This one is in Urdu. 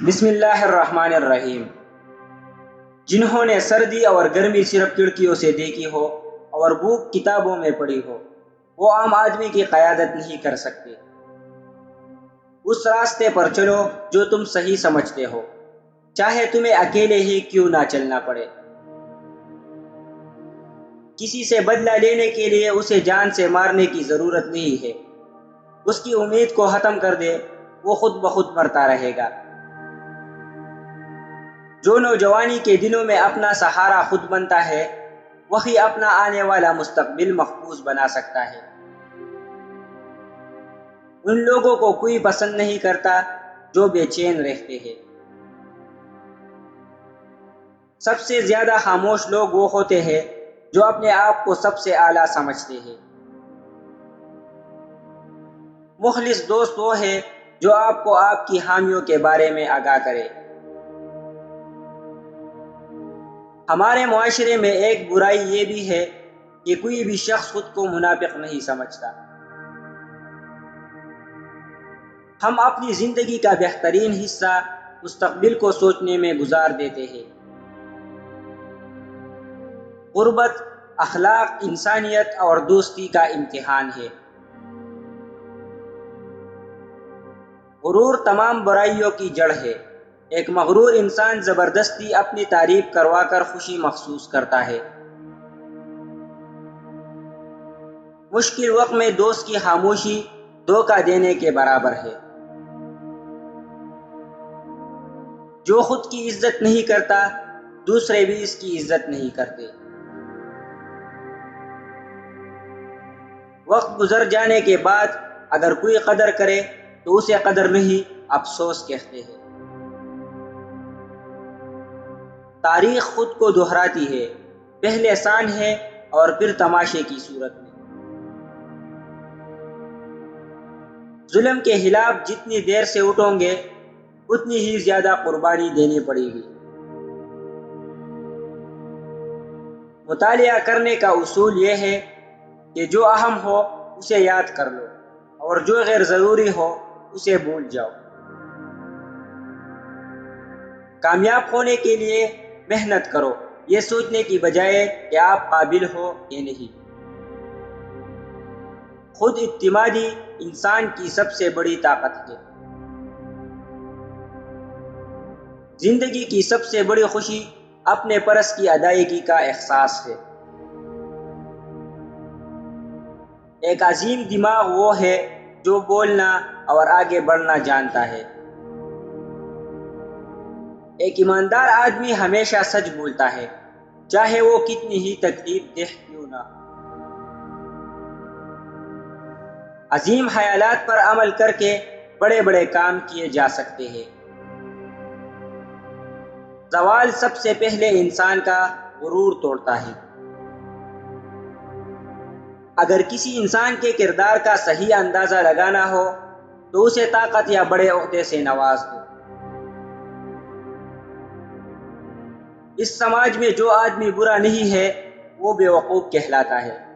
بسم اللہ الرحمن الرحیم۔ جنہوں نے سردی اور گرمی صرف کھڑکیوں سے دیکھی ہو اور بھوک کتابوں میں پڑھی ہو، وہ عام آدمی کی قیادت نہیں کر سکتے۔ اس راستے پر چلو جو تم صحیح سمجھتے ہو، چاہے تمہیں اکیلے ہی کیوں نہ چلنا پڑے۔ کسی سے بدلہ لینے کے لیے اسے جان سے مارنے کی ضرورت نہیں ہے۔ اس کی امید کو ختم کر دے، وہ خود بخود مرتا رہے گا۔ جو نوجوانی کے دنوں میں اپنا سہارا خود بنتا ہے، وہی اپنا آنے والا مستقبل محفوظ بنا سکتا ہے۔ ان لوگوں کو کوئی پسند نہیں کرتا جو بے چین رہتے ہیں۔ سب سے زیادہ خاموش لوگ وہ ہوتے ہیں جو اپنے آپ کو سب سے اعلیٰ سمجھتے ہیں۔ مخلص دوست وہ ہے جو آپ کو آپ کی خامیوں کے بارے میں آگاہ کرے۔ ہمارے معاشرے میں ایک برائی یہ بھی ہے کہ کوئی بھی شخص خود کو منافق نہیں سمجھتا۔ ہم اپنی زندگی کا بہترین حصہ مستقبل کو سوچنے میں گزار دیتے ہیں۔ غربت اخلاق، انسانیت اور دوستی کا امتحان ہے۔ غرور تمام برائیوں کی جڑ ہے۔ ایک مغرور انسان زبردستی اپنی تعریف کروا کر خوشی محسوس کرتا ہے۔ مشکل وقت میں دوست کی خاموشی دھوکہ دینے کے برابر ہے۔ جو خود کی عزت نہیں کرتا، دوسرے بھی اس کی عزت نہیں کرتے۔ وقت گزر جانے کے بعد اگر کوئی قدر کرے تو اسے قدر نہیں، افسوس کہتے ہیں۔ تاریخ خود کو دہراتی ہے، پہلے سان ہے اور پھر تماشے کی صورت میں۔ ظلم کے خلاف جتنی دیر سے اٹھو گے، اتنی ہی زیادہ قربانی دینی پڑے گی۔ مطالعہ کرنے کا اصول یہ ہے کہ جو اہم ہو اسے یاد کر لو اور جو غیر ضروری ہو اسے بھول جاؤ۔ کامیاب ہونے کے لیے محنت کرو، یہ سوچنے کی بجائے کہ آپ قابل ہو یا نہیں۔ خود اعتمادی انسان کی سب سے بڑی طاقت ہے۔ زندگی کی سب سے بڑی خوشی اپنے فرض کی ادائیگی کا احساس ہے۔ ایک عظیم دماغ وہ ہے جو بولنا اور آگے بڑھنا جانتا ہے۔ ایک ایماندار آدمی ہمیشہ سچ بولتا ہے، چاہے وہ کتنی ہی تکلیف دہ کیوں نہ ہو۔ عظیم خیالات پر عمل کر کے بڑے بڑے کام کیے جا سکتے ہیں۔ زوال سب سے پہلے انسان کا غرور توڑتا ہے۔ اگر کسی انسان کے کردار کا صحیح اندازہ لگانا ہو تو اسے طاقت یا بڑے عہدے سے نواز دو۔ اس سماج میں جو آدمی برا نہیں ہے وہ بے وقوف کہلاتا ہے۔